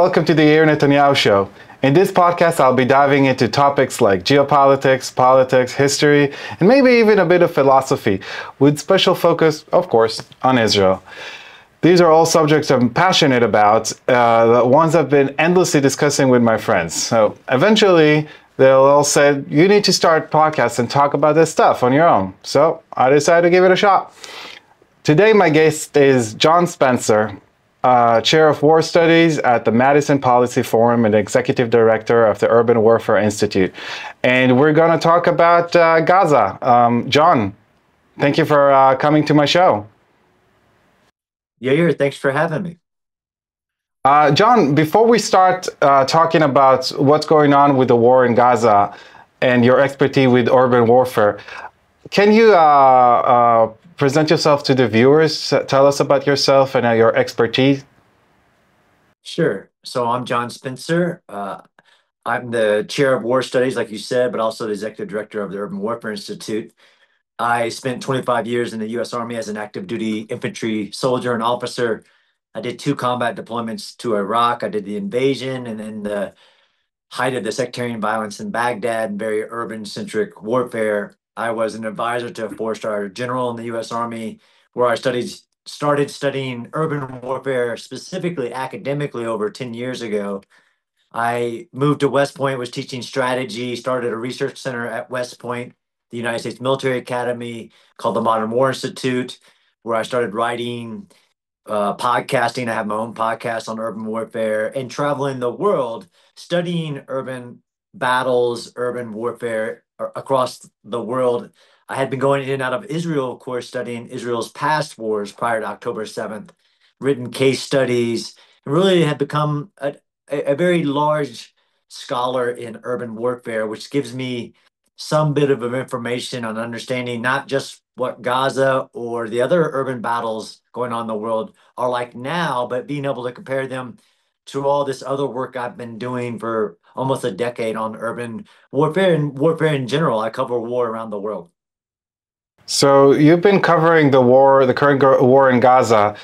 welcome to the Yair Netanyahu Show. In this podcast, I'll be diving into topics like geopolitics, politics, history, and maybe even a bit of philosophy, with special focus, of course, on Israel. These are all subjects I'm passionate about, the ones I've been endlessly discussing with my friends. So eventually, they'll all say, you need to start podcasts and talk about this stuff on your own. So I decided to give it a shot. Today, my guest is John Spencer, Chair of War Studies at the Madison Policy Forum and Executive Director of the Urban Warfare Institute. And we're going to talk about Gaza. John, thank you for coming to my show. Yair, thanks for having me. John, before we start talking about what's going on with the war in Gaza and your expertise with urban warfare, can you present yourself to the viewers? Tell us about yourself and your expertise. Sure. So I'm John Spencer. I'm the chair of war studies, like you said, but also the executive director of the Urban Warfare Institute. I spent 25 years in the U.S. Army as an active duty infantry soldier and officer. I did 2 combat deployments to Iraq. I did the invasion and then the height of the sectarian violence in Baghdad, very urban-centric warfare. I was an advisor to a 4-star general in the U.S. Army, where I started studying urban warfare, specifically academically, over 10 years ago. I moved to West Point, was teaching strategy, started a research center at West Point, the United States Military Academy, called the Modern War Institute, where I started writing, podcasting. I have my own podcast on urban warfare and traveling the world, studying urban battles, urban warfare across the world. I had been going in and out of Israel, of course, studying Israel's past wars prior to October 7th, written case studies, and really had become a very large scholar in urban warfare, which gives me some bit of information on understanding not just what Gaza or the other urban battles going on in the world are like now, but being able to compare them to all this other work I've been doing for almost a decade on urban warfare and warfare in general. I cover war around the world. So you've been covering the war, the current war in Gaza,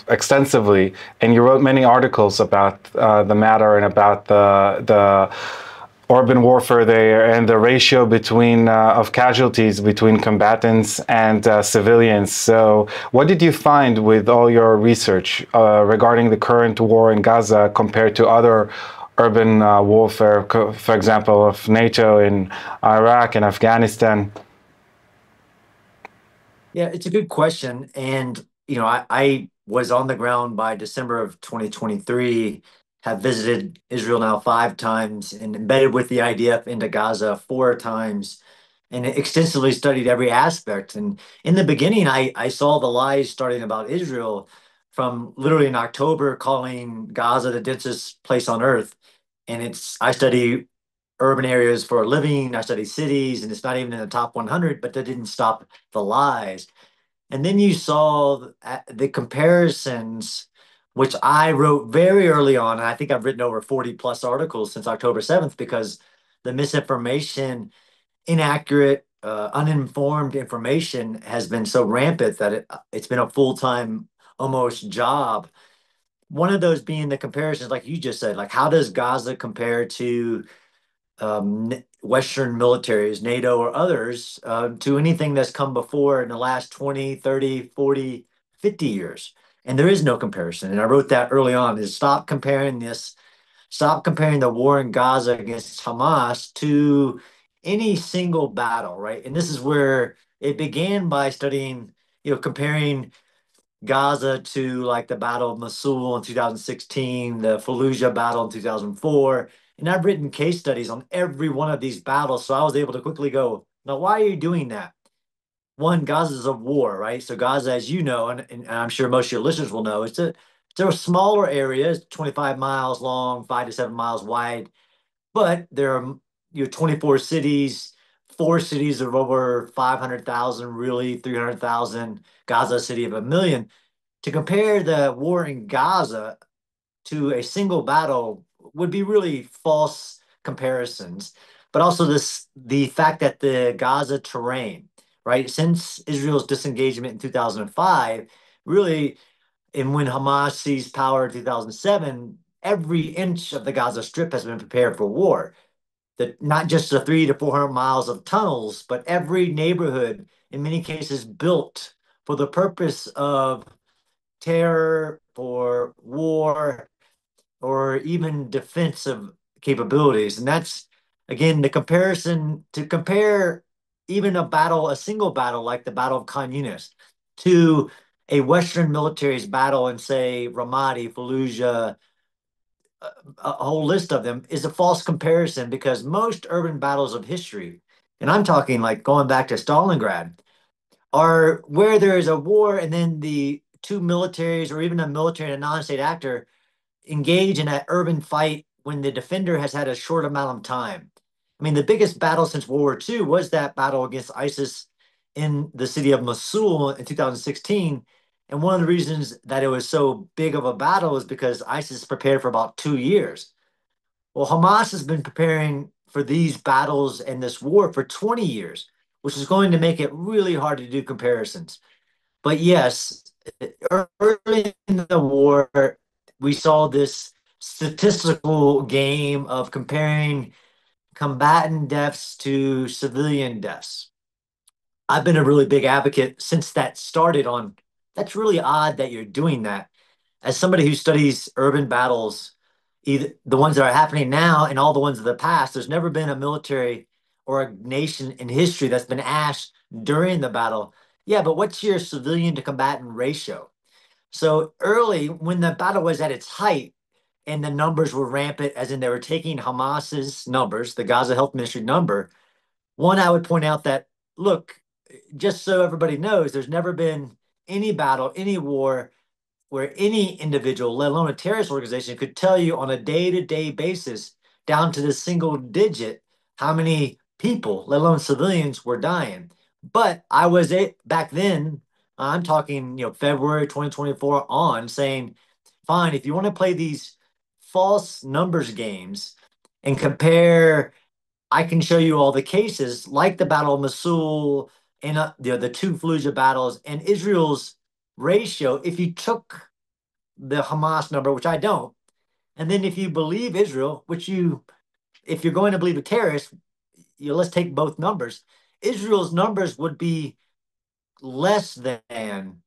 extensively, and you wrote many articles about the matter and about the urban warfare there and the ratio between of casualties between combatants and civilians. So what did you find with all your research regarding the current war in Gaza compared to other urban warfare, for example, of NATO in Iraq and Afghanistan? Yeah, it's a good question. And, I was on the ground by December of 2023, have visited Israel now 5 times and embedded with the IDF into Gaza 4 times and extensively studied every aspect. And in the beginning, I saw the lies starting about Israel from literally in October calling Gaza the densest place on earth. And I study urban areas for a living. I study cities, and it's not even in the top 100, but that didn't stop the lies. And then you saw the comparisons, which I wrote very early on. And I think I've written over 40 plus articles since October 7th because the misinformation, inaccurate, uninformed information has been so rampant that it's been a full-time almost job. One of those being the comparisons, like you just said, like how does Gaza compare to Western militaries, NATO or others, to anything that's come before in the last 20, 30, 40, 50 years. And there is no comparison. And I wrote that early on, is stop comparing the war in Gaza against Hamas to any single battle, right? And this is where it began by studying, comparing Gaza to like the Battle of Mosul in 2016, the Fallujah battle in 2004. And I've written case studies on every one of these battles. So I was able to quickly go, now, why are you doing that? One, Gaza's a war, right? So Gaza, as you know, and I'm sure most of your listeners will know, it's a smaller area, it's 25 miles long, 5 to 7 miles wide. But there are 24 cities, 4 cities of over 500,000, really 300,000, Gaza city of 1 million. To compare the war in Gaza to a single battle would be really false comparisons. But also the fact that the Gaza terrain, right, since Israel's disengagement in 2005, really And when Hamas seized power in 2007, every inch of the Gaza Strip has been prepared for war. Not just the 300 to 400 miles of tunnels, but every neighborhood, in many cases, built for the purpose of terror, for war, or even defensive capabilities. And that's, again, the comparison to compare even a single battle like the Battle of Khan Yunis to a Western military's battle in, say, Ramadi, Fallujah, a whole list of them is a false comparison because most urban battles of history, and I'm talking like going back to Stalingrad, are where there is a war and then the two militaries or even a military and a non-state actor engage in an urban fight when the defender has had a short amount of time. I mean, the biggest battle since World War II was that battle against ISIS in the city of Mosul in 2016. And one of the reasons that it was so big of a battle is because ISIS prepared for about 2 years. Well, Hamas has been preparing for these battles and this war for 20 years, which is going to make it really hard to do comparisons. But yes, early in the war, we saw this statistical game of comparing combatant deaths to civilian deaths. I've been a really big advocate since that started on. That's really odd that you're doing that. As somebody who studies urban battles, either the ones that are happening now and all the ones of the past, there's never been a military or a nation in history that's been asked during the battle, yeah, but what's your civilian to combatant ratio? So early, when the battle was at its height and the numbers were rampant, as in they were taking Hamas's numbers, the Gaza Health Ministry number, one, I would point out that, look, just so everybody knows, there's never been any battle, any war where any individual, let alone a terrorist organization, could tell you on a day-to-day basis, down to the single digit, how many people, let alone civilians, were dying. But I was back then, I'm talking, February 2024 on, saying, fine, if you want to play these false numbers games and compare, I can show you all the cases like the Battle of Mosul and the two Fallujah battles and Israel's ratio. If you took the Hamas number, which I don't, and then if you believe Israel, if you're going to believe a terrorist, let's take both numbers. Israel's numbers would be less than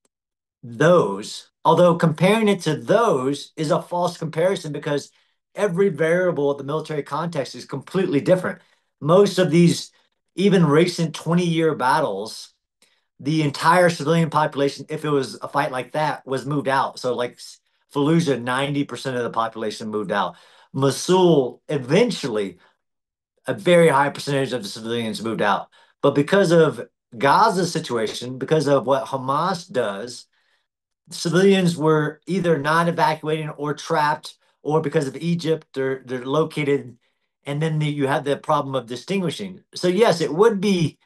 those, although comparing it to those is a false comparison because every variable of the military context is completely different. Most of these, even recent 20-year battles, the entire civilian population, if it was a fight like that, was moved out. So like Fallujah, 90% of the population moved out. Mosul, eventually, a very high percentage of the civilians moved out. But because of Gaza's situation, because of what Hamas does, civilians were either not evacuating or trapped, or because of Egypt, they're located, and then you have the problem of distinguishing. So yes, it would be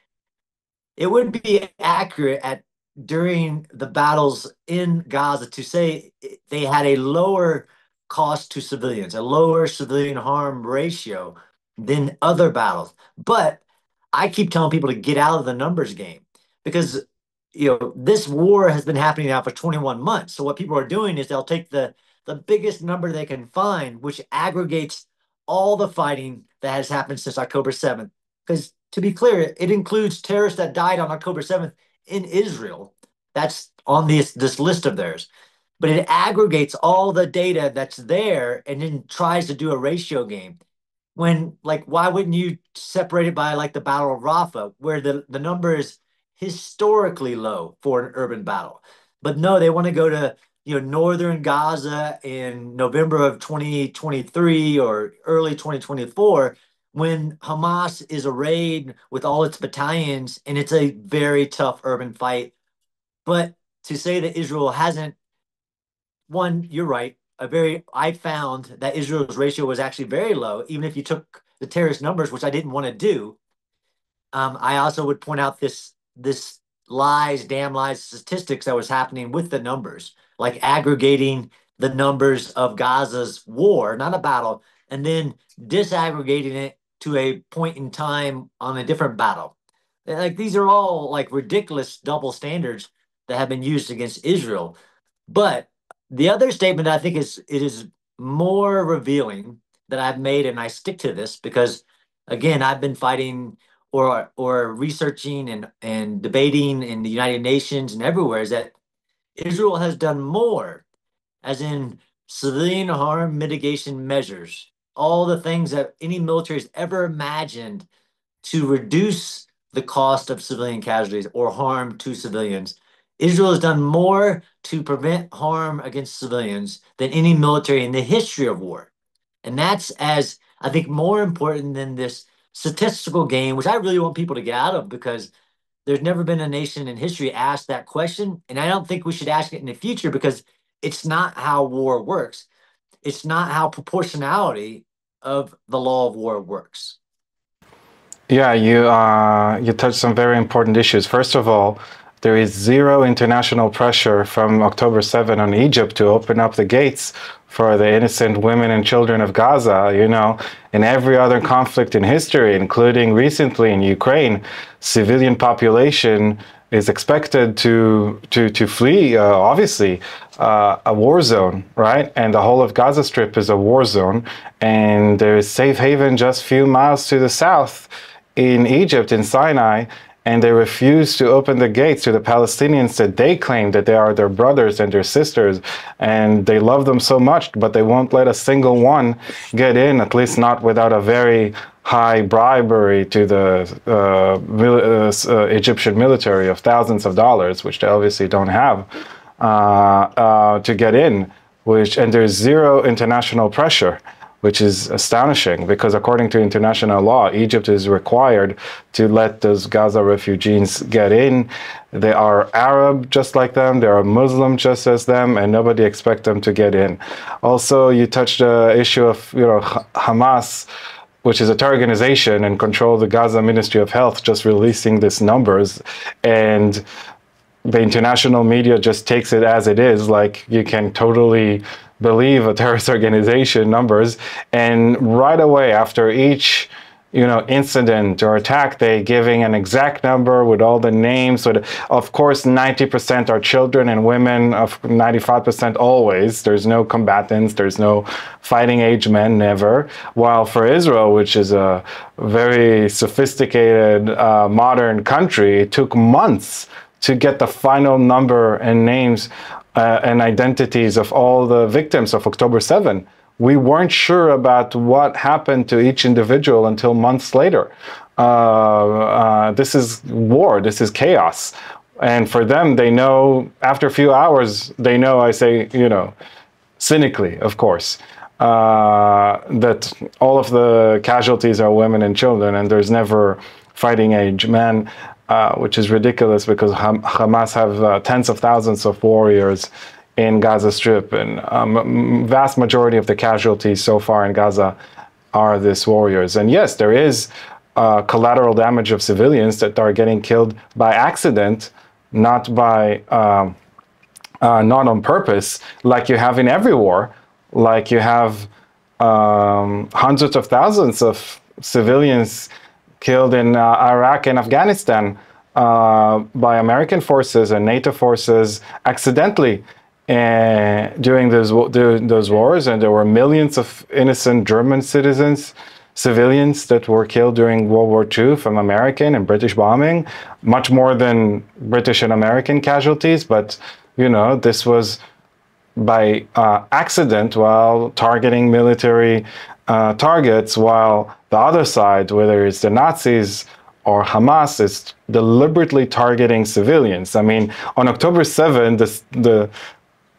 accurate at during the battles in Gaza to say they had a lower cost to civilians, a lower civilian harm ratio than other battles. But I keep telling people to get out of the numbers game because this war has been happening now for 21 months. So what people are doing is they'll take the biggest number they can find, which aggregates all the fighting that has happened since October 7th. Because to be clear, it includes terrorists that died on October 7th in Israel. That's on this list of theirs. But it aggregates all the data that's there and then tries to do a ratio game. When, like, why wouldn't you separate it by like the Battle of Rafah, where the number is historically low for an urban battle? But no, they want to go to northern Gaza in November of 2023 or early 2024 when Hamas is arrayed with all its battalions and it's a very tough urban fight. But to say that Israel hasn't, one, you're right. I found that Israel's ratio was actually very low, even if you took the terrorist numbers, which I didn't want to do. I also would point out this damn lies, statistics that was happening with the numbers, like aggregating the numbers of Gaza's war, not a battle, and then disaggregating it to a point in time on a different battle. Like these are all like ridiculous double standards that have been used against Israel. But The other statement I think it is more revealing that I've made, and I stick to this because, again, I've been fighting or researching and debating in the United Nations and everywhere, is that Israel has done more, as in civilian harm mitigation measures, all the things that any military has ever imagined to reduce the cost of civilian casualties or harm to civilians. Israel has done more to prevent harm against civilians than any military in the history of war. And that's, as I think, more important than this statistical game, which I really want people to get out of, because there's never been a nation in history asked that question. And I don't think we should ask it in the future, because it's not how war works. It's not how proportionality of the law of war works. Yeah, you touched some very important issues. First of all, there is zero international pressure from October 7 on Egypt to open up the gates for the innocent women and children of Gaza. You know, in every other conflict in history, including recently in Ukraine, civilian population is expected to flee, obviously, a war zone, right? And the whole of Gaza Strip is a war zone, and there is safe haven just a few miles to the south in Egypt, in Sinai, and they refuse to open the gates to the Palestinians that they claim that they are their brothers and their sisters, and they love them so much, but they won't let a single one get in, at least not without a very high bribery to the Egyptian military of thousands of dollars, which they obviously don't have, to get in, and there's zero international pressure, which is astonishing, because according to international law, Egypt is required to let those Gaza refugees get in. They are Arab just like them, they are Muslim just as them, and nobody expects them to get in. Also, you touched the issue of, you know, Hamas, which is a terror organization and control the Gaza Ministry of Health, just releasing these numbers, and the international media just takes it as it is, like you can totally believe a terrorist organization numbers, and right away after each, you know, incident or attack, they giving an exact number with all the names. So of course 90% are children and women, of 95% always. There's no combatants, there's no fighting age men, never. While for Israel, which is a very sophisticated modern country, it took months to get the final number and names and identities of all the victims of October 7. We weren't sure about what happened to each individual until months later. This is war, this is chaos. And for them, they know, after a few hours, they know, I say, you know, cynically, of course, that all of the casualties are women and children, and there's never fighting age men. Which is ridiculous, because Hamas have tens of thousands of warriors in Gaza Strip, and vast majority of the casualties so far in Gaza are these warriors. And yes, there is collateral damage of civilians that are getting killed by accident, not by not on purpose, like you have in every war, like you have hundreds of thousands of civilians killed in Iraq and Afghanistan by American forces and NATO forces accidentally during those wars, and there were millions of innocent German civilians that were killed during World War II from American and British bombing, much more than British and American casualties, but you know, this was by accident while targeting military targets, while the other side, whether it's the Nazis or Hamas, is deliberately targeting civilians. I mean, on October 7, the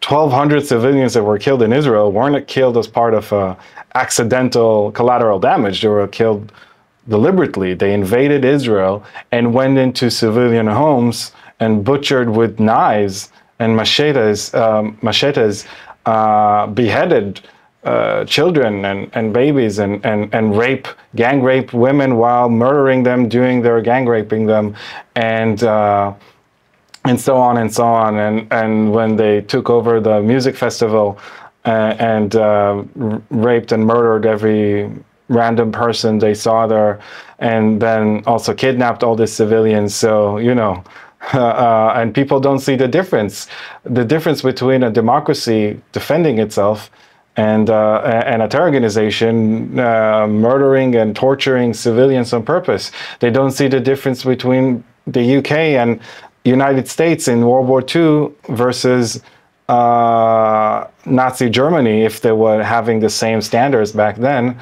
1,200 civilians that were killed in Israel weren't killed as part of accidental collateral damage. They were killed deliberately. They invaded Israel and went into civilian homes and butchered with knives and machetes, beheaded children and babies, and gang rape women while murdering them, doing their gang raping them, and so on and so on. And when they took over the music festival and raped and murdered every random person they saw there, and then also kidnapped all the civilians. So, you know, and people don't see the difference between a democracy defending itself and a terror organization murdering and torturing civilians on purpose. They don't see the difference between the UK and United States in World War II versus Nazi Germany, if they were having the same standards back then.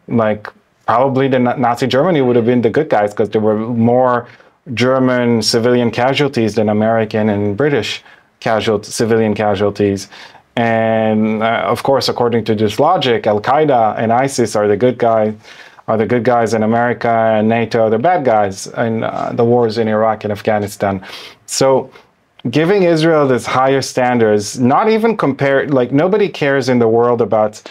Like, probably the Nazi Germany would have been the good guys because there were more German civilian casualties than American and British civilian casualties. And of course, according to this logic, Al Qaeda and ISIS are the good guys in America, and NATO are the bad guys in the wars in Iraq and Afghanistan. So giving Israel this higher standards, not even compared, like nobody cares in the world about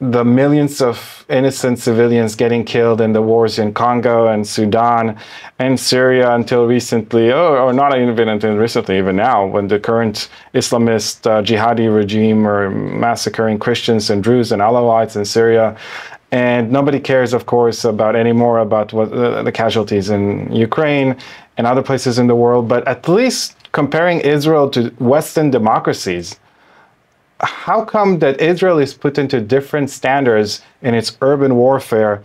the millions of innocent civilians getting killed in the wars in Congo and Sudan and Syria until recently, or not even until recently, even now, when the current Islamist jihadi regime are massacring Christians and Druze and Alawites in Syria. And nobody cares, of course, anymore about what the casualties in Ukraine and other places in the world. But at least comparing Israel to Western democracies, how come that Israel is put into different standards in its urban warfare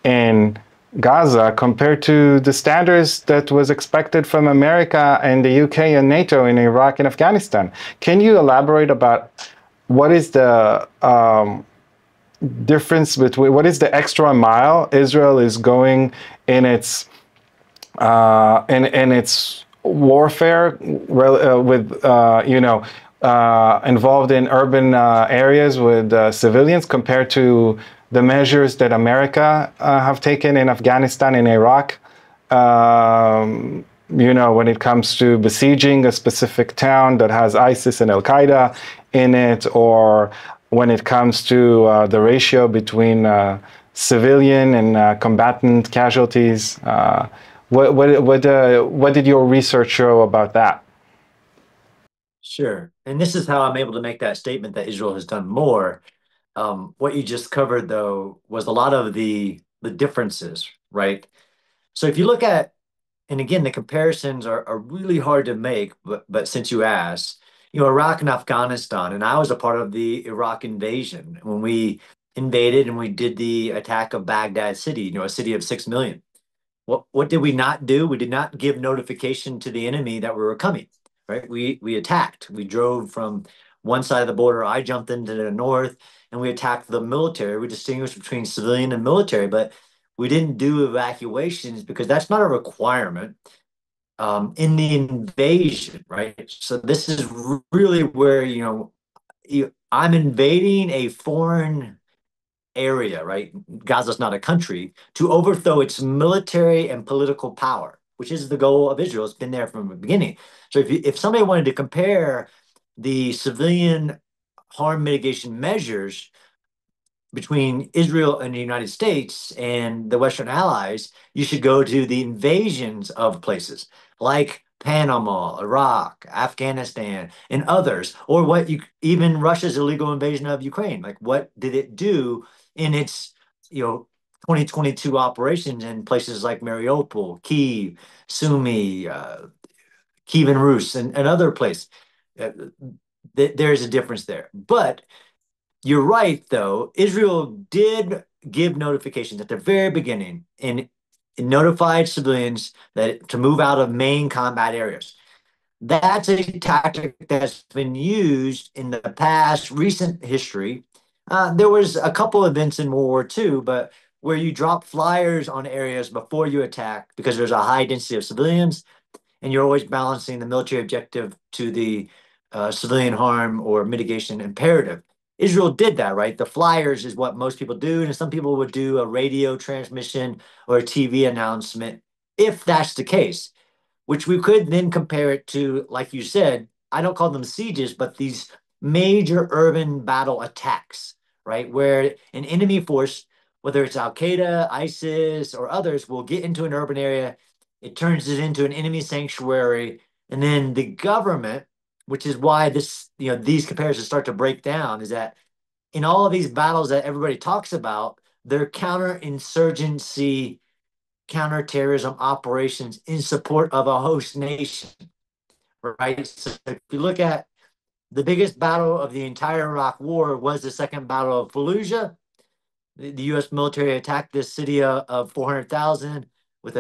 in Gaza compared to the standards that was expected from America and the UK and NATO in Iraq and Afghanistan? Can you elaborate about what is the difference between, what is the extra mile Israel is going in its in its warfare with involved in urban areas with civilians compared to the measures that America have taken in Afghanistan and Iraq? When it comes to besieging a specific town that has ISIS and Al Qaeda in it, or when it comes to the ratio between civilian and combatant casualties. What did your research show about that? Sure. And this is how I'm able to make that statement that Israel has done more. What you just covered, though, was a lot of the differences, right? So if you look at, and again, the comparisons are really hard to make, but since you asked, Iraq and Afghanistan, and I was a part of the Iraq invasion when we invaded and we did the attack of Baghdad city, a city of 6 million. What did we not do? We did not give notification to the enemy that we were coming, right? We attacked. We drove from one side of the border. I jumped into the north and we attacked the military. We distinguished between civilian and military, but we didn't do evacuations because that's not a requirement in the invasion, right? So this is really where, I'm invading a foreign area, right? Gaza's not a country, to overthrow its military and political power, which is the goal of Israel. It's been there from the beginning. So if somebody wanted to compare the civilian harm mitigation measures between Israel and the United States and the Western allies, you should go to the invasions of places like Panama, Iraq, Afghanistan, and others, or even Russia's illegal invasion of Ukraine. Like, what did it do in its 2022 operations in places like Mariupol, Kyiv, Sumy, Kiev and Rus, and other places? There is a difference there, but you're right, though. Israel did give notifications at the very beginning and notified civilians that to move out of main combat areas. That's a tactic that's been used in the past recent history. There was a couple events in World War II, but where you drop flyers on areas before you attack because there's a high density of civilians, and you're always balancing the military objective to the civilian harm or mitigation imperative. Israel did that, right? The flyers is what most people do, and some people would do a radio transmission or a TV announcement if that's the case, which we could then compare it to, like you said, I don't call them sieges, but these major urban battle attacks, right? Where an enemy force, whether it's Al Qaeda, ISIS, or others, will get into an urban area, it turns it into an enemy sanctuary, and then the government, which is why these comparisons start to break down, is that in all of these battles that everybody talks about, they're counterinsurgency counterterrorism operations in support of a host nation, right? So if you look at the biggest battle of the entire Iraq War was the Second Battle of Fallujah. The U.S. military attacked this city of 400,000 with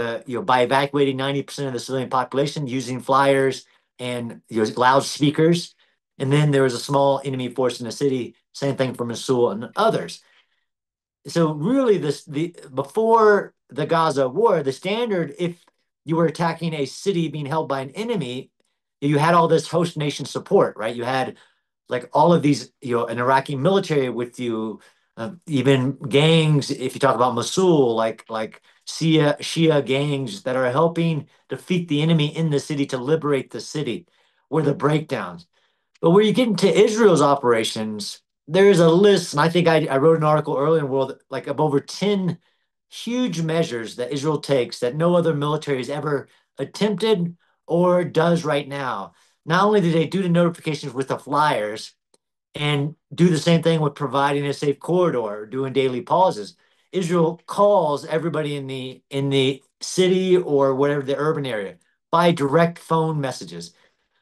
by evacuating 90% of the civilian population using flyers and loudspeakers. And then there was a small enemy force in the city. Same thing for Mosul and others. So really, the before the Gaza war, the standard, if you were attacking a city being held by an enemy, you had all this host nation support, right? You had like all of these, an Iraqi military with you, even gangs. If you talk about Mosul, like Shia gangs that are helping defeat the enemy in the city to liberate the city, were the breakdowns. But where you get into Israel's operations, there is a list, and I think I wrote an article earlier in the world, like of over 10 huge measures that Israel takes that no other military has ever attempted or does right now. Not only do they do the notifications with the flyers and do the same thing with providing a safe corridor, doing daily pauses, Israel calls everybody in the city or whatever the urban area by direct phone messages.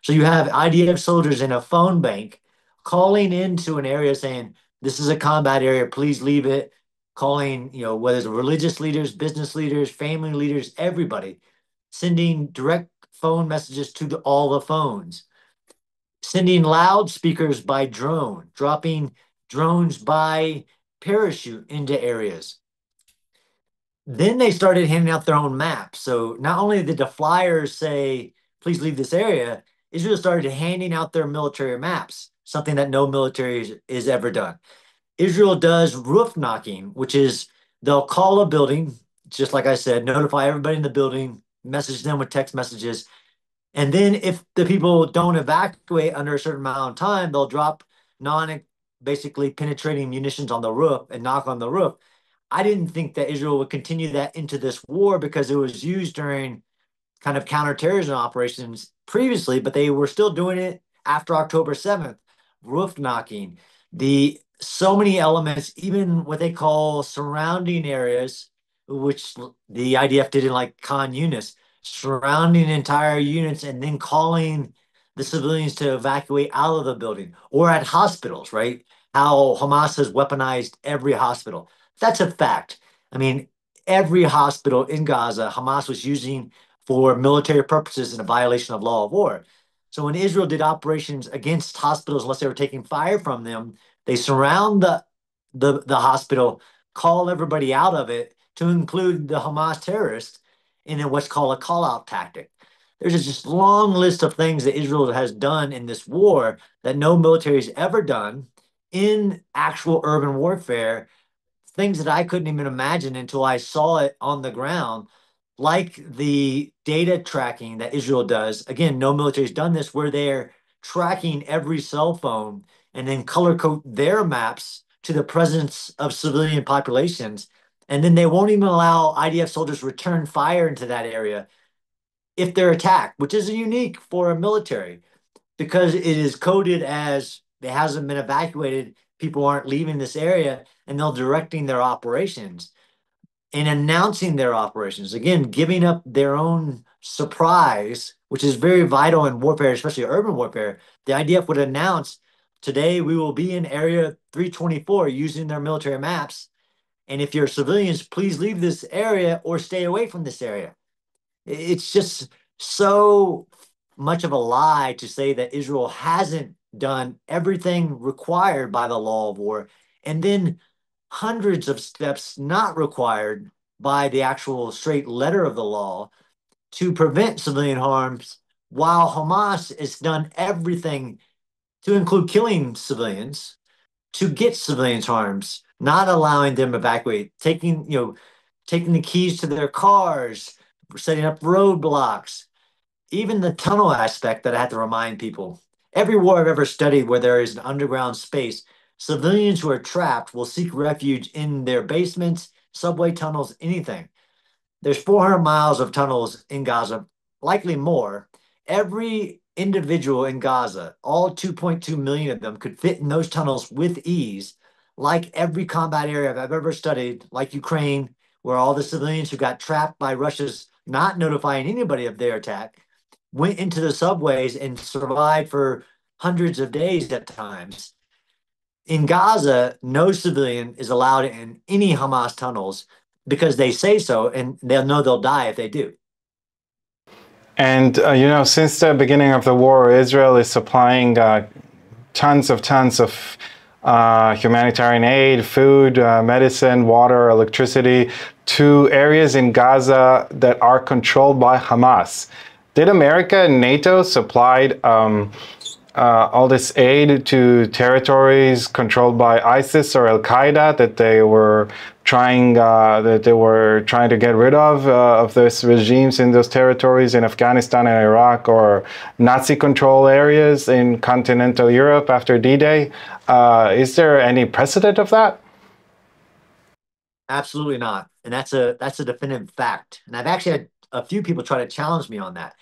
So you have IDF soldiers in a phone bank calling into an area saying, this is a combat area, please leave it. Calling, whether it's religious leaders, business leaders, family leaders, everybody, sending direct phone messages to all the phones, sending loudspeakers by drone, dropping drones by parachute into areas. Then they started handing out their own maps. So not only did the flyers say, please leave this area, Israel started handing out their military maps, something that no military has ever done. Israel does roof knocking, which is they'll call a building, just like I said, notify everybody in the building, message them with text messages. And then if the people don't evacuate under a certain amount of time, they'll drop basically penetrating munitions on the roof and knock on the roof. I didn't think that Israel would continue that into this war because it was used during kind of counterterrorism operations previously, but they were still doing it after October 7th. Roof knocking, the so many elements, even what they call surrounding areas, which the IDF did in like Khan Yunis, surrounding entire units and then calling the civilians to evacuate out of the building or at hospitals, right? How Hamas has weaponized every hospital. That's a fact. I mean, every hospital in Gaza, Hamas was using for military purposes in a violation of law of war. So when Israel did operations against hospitals, unless they were taking fire from them, they surround the hospital, call everybody out of it, to include the Hamas terrorists, in what's called a call-out tactic. There's just long list of things that Israel has done in this war that no military has ever done in actual urban warfare, things that I couldn't even imagine until I saw it on the ground, like the data tracking that Israel does. Again, no military has done this, where they're tracking every cell phone and then color code their maps to the presence of civilian populations. And then they won't even allow IDF soldiers to return fire into that area if they're attacked, which is unique for a military because it is coded as it hasn't been evacuated, people aren't leaving this area, and they're directing their operations and announcing their operations. Again, giving up their own surprise, which is very vital in warfare, especially urban warfare. The IDF would announce, today we will be in area 324 using their military maps. And if you're civilians, please leave this area or stay away from this area. It's just so much of a lie to say that Israel hasn't done everything required by the law of war, and then hundreds of steps not required by the actual straight letter of the law to prevent civilian harms, while Hamas has done everything to include killing civilians to get civilians harms, not allowing them to evacuate, taking the keys to their cars, setting up roadblocks, even the tunnel aspect that I have to remind people. Every war I've ever studied where there is an underground space, civilians who are trapped will seek refuge in their basements, subway tunnels, anything. There's 400 miles of tunnels in Gaza, likely more. Every individual in Gaza, all 2.2 million of them, could fit in those tunnels with ease, like every combat area I've ever studied, like Ukraine, where all the civilians who got trapped by Russia's not notifying anybody of their attack went into the subways and survived for hundreds of days at times. In Gaza, no civilian is allowed in any Hamas tunnels because they say so, and they'll know they'll die if they do. And since the beginning of the war, Israel is supplying tons of humanitarian aid, food, medicine, water, electricity to areas in Gaza that are controlled by Hamas. Did America and NATO supplied all this aid to territories controlled by ISIS or Al Qaeda that they were trying to get rid of those regimes in those territories in Afghanistan and Iraq, or Nazi control areas in continental Europe after D-Day? Is there any precedent of that? Absolutely not. And that's a definitive fact. And I've actually had a few people try to challenge me on that.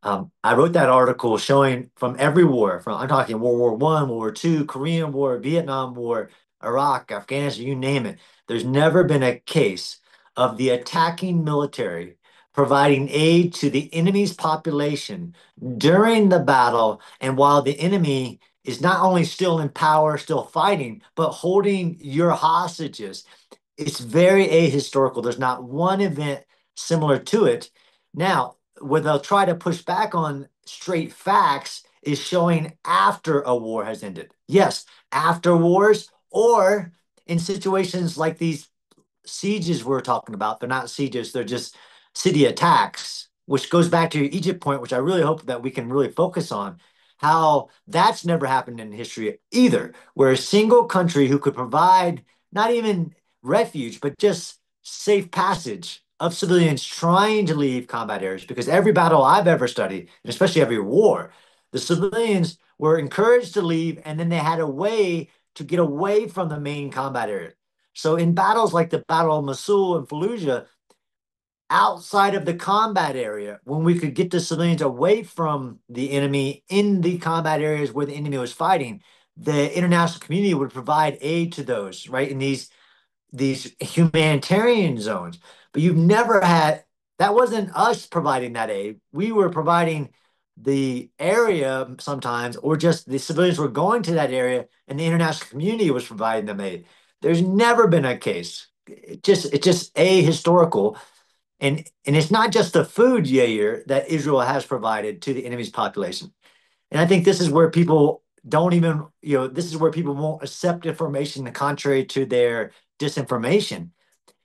I wrote that article showing from every war, from I'm talking World War I, World War II, Korean War, Vietnam War, Iraq, Afghanistan, you name it. There's never been a case of the attacking military providing aid to the enemy's population during the battle, and while the enemy is not only still in power, still fighting, but holding your hostages. It's very ahistorical. There's not one event similar to it. Now, where they'll try to push back on straight facts is showing after a war has ended. Yes, after wars, or in situations like these sieges we're talking about. They're not sieges, they're just city attacks, which goes back to your Egypt point, which I really hope that we can really focus on. How that's never happened in history either, where a single country who could provide not even refuge, but just safe passage of civilians trying to leave combat areas. Because every battle I've ever studied, and especially every war, the civilians were encouraged to leave, and then they had a way to get away from the main combat area. So in battles like the Battle of Mosul and Fallujah, outside of the combat area, when we could get the civilians away from the enemy in the combat areas where the enemy was fighting, the international community would provide aid to those, right? In these humanitarian zones. But you've never had that wasn't us providing that aid. We were providing the area sometimes, or just the civilians were going to that area and the international community was providing them aid. There's never been a case. It's just ahistorical. And it's not just the food, Yair, that Israel has provided to the enemy's population. And I think this is where people don't even, this is where people won't accept information contrary to their disinformation.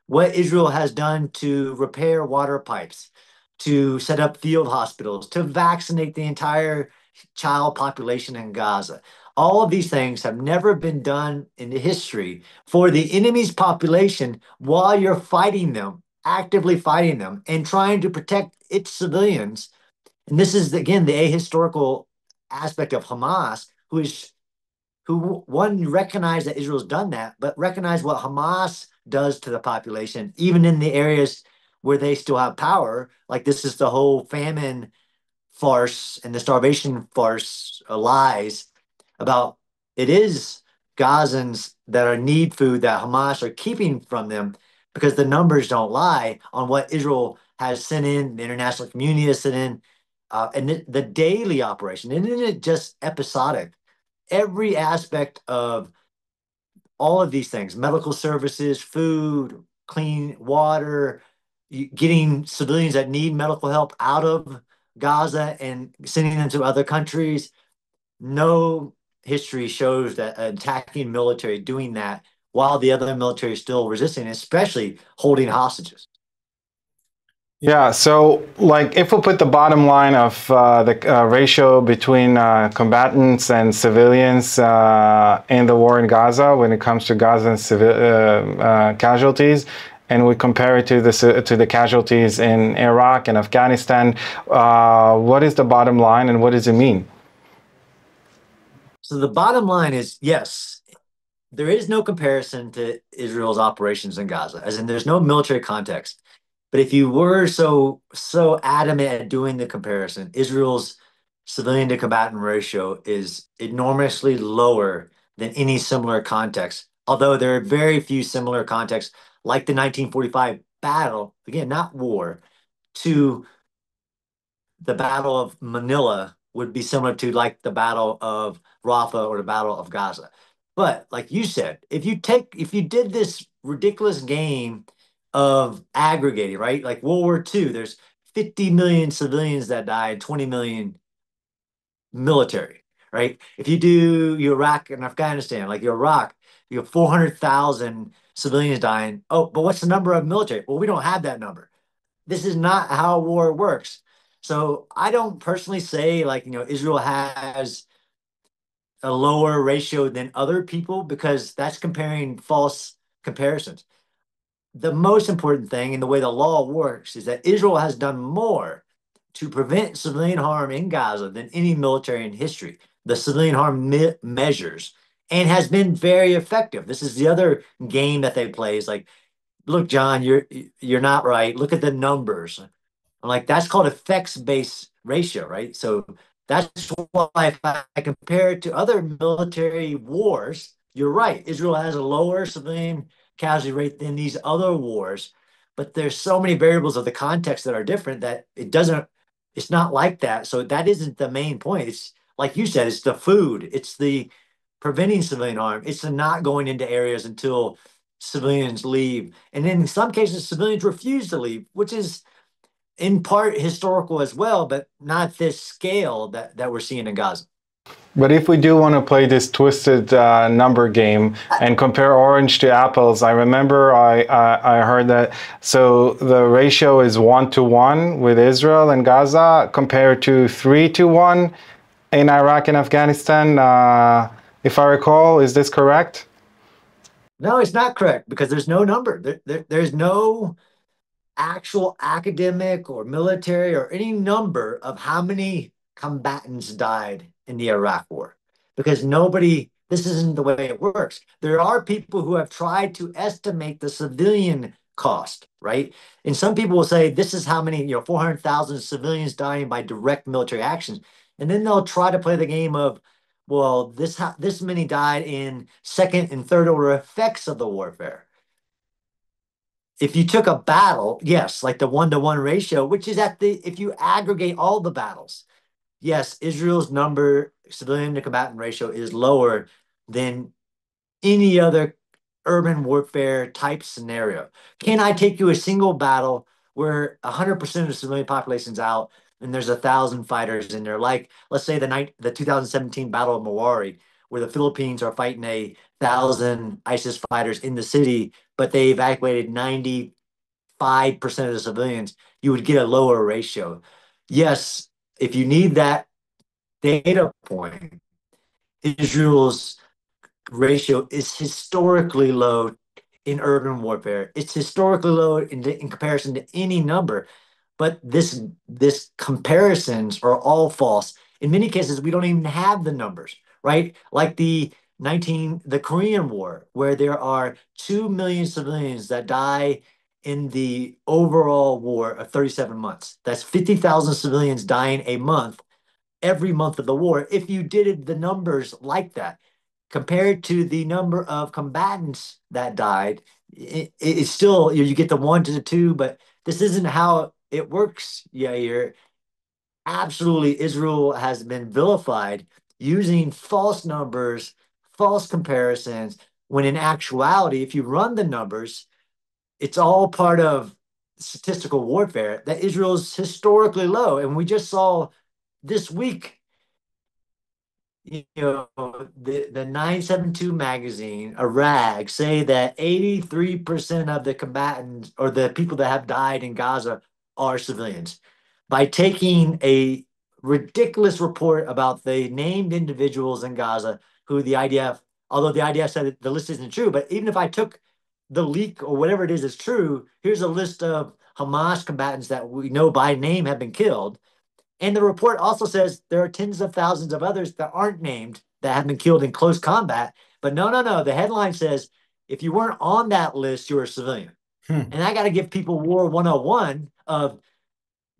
What Israel has done to repair water pipes, to set up field hospitals, to vaccinate the entire child population in Gaza. All of these things have never been done in the history for the enemy's population while you're fighting them, actively fighting them, and trying to protect its civilians. And this is, again, the ahistorical aspect of Hamas, who one recognize that Israel's done that, but recognize what Hamas does to the population, even in the areas where they still have power. Like this is the whole famine farce and the starvation farce, lies about it is Gazans that are need food that Hamas are keeping from them, because the numbers don't lie on what Israel has sent in, the international community has sent in, and the daily operation. And isn't it just episodic? Every aspect of all of these things, medical services, food, clean water, getting civilians that need medical help out of Gaza and sending them to other countries. No history shows that an attacking military doing that while the other military is still resisting, especially holding hostages. Yeah, so like if we put the bottom line of the ratio between combatants and civilians in the war in Gaza, when it comes to Gaza and casualties, and we compare it to the casualties in Iraq and Afghanistan, what is the bottom line and what does it mean? So the bottom line is yes, there is no comparison to Israel's operations in Gaza, as in there's no military context. But if you were so adamant at doing the comparison, Israel's civilian to combatant ratio is enormously lower than any similar context. Although there are very few similar contexts, like the 1945 battle, again, not war, to the Battle of Manila would be similar to like the Battle of Rafah or the Battle of Gaza. But like you said, if you did this ridiculous game of aggregating, right? Like World War II, there's 50 million civilians that died, 20 million military, right? If you do Iraq and Afghanistan, like Iraq, you have 400,000 civilians dying. Oh, but what's the number of military? Well, we don't have that number. This is not how war works. So I don't personally say like, Israel has a lower ratio than other people because that's comparing false comparisons. The most important thing in the way the law works is that Israel has done more to prevent civilian harm in Gaza than any military in history. The civilian harm measures and has been very effective. This is the other game that they play is like, look, John, you're not right. Look at the numbers. I'm like, that's called effects-based ratio, right? So that's why if I compare it to other military wars, you're right. Israel has a lower civilian casualty rate than these other wars, but there's so many variables of the context that are different that it's not like that. So that isn't the main point. It's like you said, it's the food, it's the preventing civilian harm, it's the not going into areas until civilians leave. And in some cases, civilians refuse to leave, which is in part historical as well, but not this scale that we're seeing in Gaza. But if we do want to play this twisted number game and compare orange to apples, I remember I heard that. So the ratio is 1-to-1 with Israel and Gaza compared to 3-to-1 in Iraq and Afghanistan. If I recall, is this correct? No, it's not correct because there's no number. There's no actual academic or military or any number of how many combatants died in the Iraq War because this isn't the way it works. There are people who have tried to estimate the civilian cost, right? And some people will say this is how many, 400,000 civilians dying by direct military actions. And then they'll try to play the game of, well, this many died in second and third order effects of the warfare. If you took a battle, yes, like the 1-to-1 ratio, which is if you aggregate all the battles, yes, Israel's civilian to combatant ratio is lower than any other urban warfare type scenario. Can I take you a single battle where 100% of the civilian population's out and there's 1,000 fighters in there? Like, let's say the 2017 Battle of Mawari, where the Philippines are fighting 1,000 ISIS fighters in the city, but they evacuated 95% of the civilians, you would get a lower ratio. Yes, if you need that data point, Israel's ratio is historically low in urban warfare. It's historically low in comparison to any number. But this comparisons are all false. In many cases, we don't even have the numbers, right? Like the Korean War, where there are 2 million civilians that die in the overall war of 37 months. That's 50,000 civilians dying a month every month of the war. If you did the numbers like that, compared to the number of combatants that died, it's still, you get the 1 to the 2, but this isn't how it works, Yair. Absolutely, Israel has been vilified using false numbers, false comparisons, when in actuality, if you run the numbers, it's all part of statistical warfare that Israel's historically low. And we just saw this week, the 972 magazine, a rag, say that 83% of the combatants or the people that have died in Gaza are civilians. By taking a ridiculous report about the named individuals in Gaza who the IDF, although the IDF said that the list isn't true, but even if I took the leak or whatever it is true, here's a list of Hamas combatants that we know by name have been killed. And the report also says there are tens of thousands of others that aren't named that have been killed in close combat. But no, no, no. The headline says if you weren't on that list, you're a civilian. And I got to give people War 101 of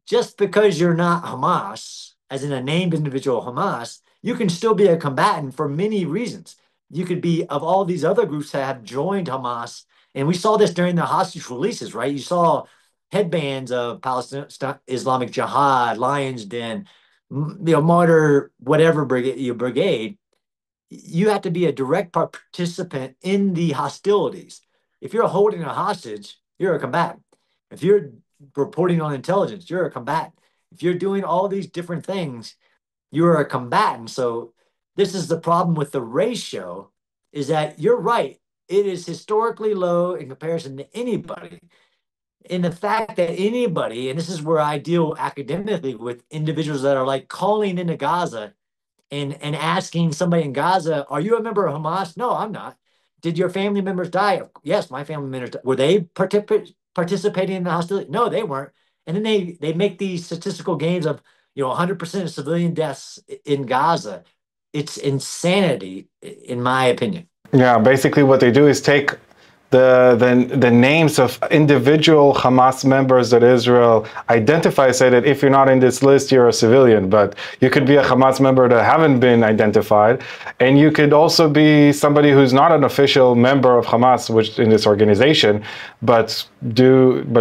just because you're not Hamas, as in a named individual Hamas, you can still be a combatant for many reasons. You could be of all these other groups that have joined Hamas And we saw this during the hostage releases, right? You saw headbands of Palestine Islamic Jihad, Lion's Den, Martyr, whatever brigade. You have to be a direct participant in the hostilities. If you're holding a hostage, you're a combatant. If you're reporting on intelligence, you're a combatant. If you're doing all these different things, you're a combatant. So this is the problem with the ratio, is that you're right. It is historically low in comparison to anybody. And the fact that anybody, and this is where I deal academically with individuals that are like calling into Gaza and asking somebody in Gaza, are you a member of Hamas? No, I'm not. Did your family members die? Yes, my family members died. Were they participating in the hostility? No, they weren't. And then they make these statistical games of 100% of civilian deaths in Gaza. It's insanity, in my opinion. Yeah, basically what they do is take the names of individual Hamas members that Israel identifies, say that if you're not in this list, you're a civilian, but you could be a Hamas member that haven't been identified, and you could also be somebody who's not an official member of Hamas, which in this organization, but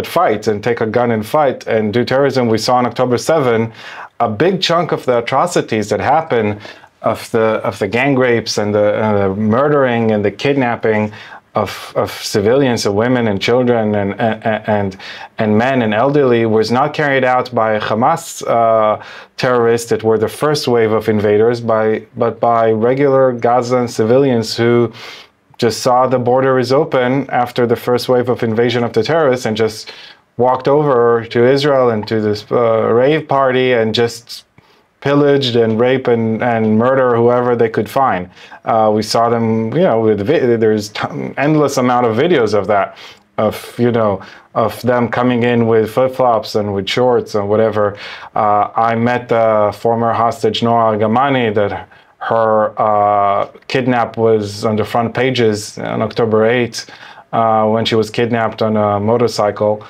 fight and take a gun and fight and do terrorism. We saw on October 7 a big chunk of the atrocities that happen, of the gang rapes and the murdering and the kidnapping of civilians, of women and children and men and elderly, was not carried out by Hamas terrorists that were the first wave of invaders, but by regular Gazan civilians who just saw the border is open after the first wave of invasion of the terrorists and just walked over to Israel and to this rave party and just pillaged and rape and murder whoever they could find. We saw them, there's endless amount of videos of that, of them coming in with flip-flops and with shorts and whatever. I met the former hostage Noah Gamani, that her kidnap was on the front pages on October 8th when she was kidnapped on a motorcycle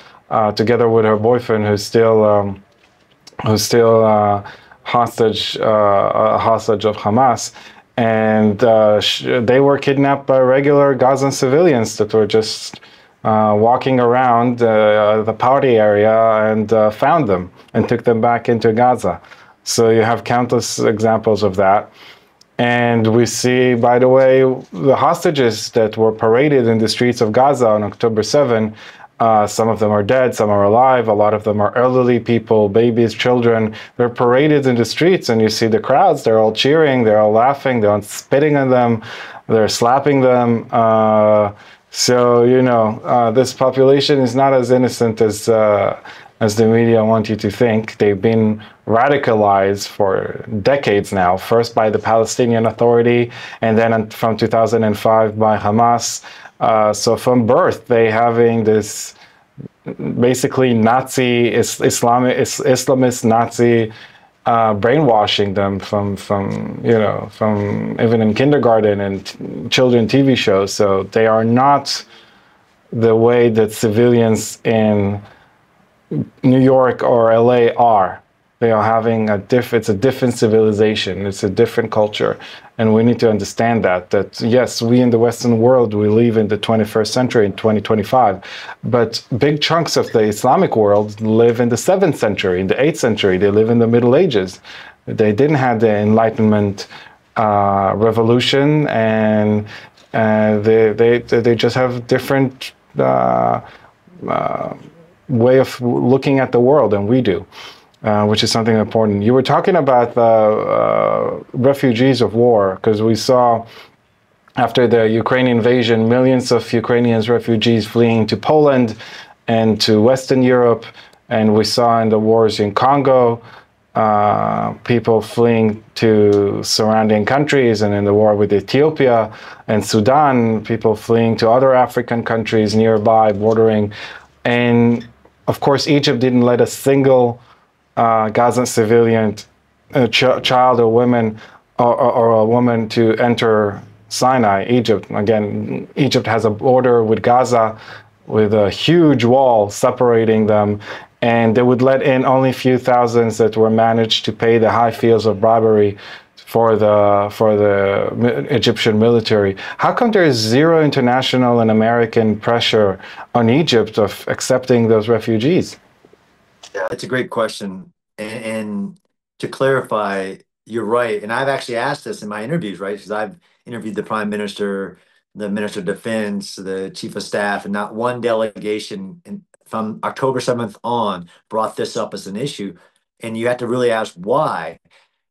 together with her boyfriend, who's still hostage of Hamas, and they were kidnapped by regular Gazan civilians that were just walking around the party area and found them and took them back into Gaza. So you have countless examples of that. And we see, by the way, the hostages that were paraded in the streets of Gaza on October 7. Some of them are dead, some are alive, a lot of them are elderly people, babies, children. They're paraded in the streets, and you see the crowds, they're all cheering, they're all laughing, they're all spitting on them, they're slapping them. This population is not as innocent as the media want you to think. They've been radicalized for decades now, first by the Palestinian Authority, and then from 2005 by Hamas. So from birth, they having this basically Nazi, Islamist Nazi brainwashing them from even in kindergarten and children TV shows. So they are not the way that civilians in New York or LA are. They are having it's a different civilization, it's a different culture. And we need to understand that yes, we in the Western world, we live in the 21st century, in 2025, but big chunks of the Islamic world live in the 7th century, in the 8th century, they live in the Middle Ages. They didn't have the Enlightenment revolution, and they just have different way of looking at the world than we do. Which is something important. You were talking about refugees of war, because we saw after the Ukraine invasion, millions of Ukrainian refugees fleeing to Poland and to Western Europe. And we saw in the wars in Congo, people fleeing to surrounding countries, and in the war with Ethiopia and Sudan, people fleeing to other African countries nearby, bordering. And of course, Egypt didn't let a single Gazan civilian, child or woman, or a woman to enter Sinai, Egypt. Again, Egypt has a border with Gaza with a huge wall separating them, and they would let in only a few thousands that were managed to pay the high fees of bribery for the Egyptian military. How come there is zero international and American pressure on Egypt of accepting those refugees? Yeah, that's a great question. And to clarify, you're right. And I've actually asked this in my interviews, right? Because I've interviewed the Prime Minister, the Minister of Defense, the Chief of Staff, and not one delegation from October 7th on brought this up as an issue. And you have to really ask why.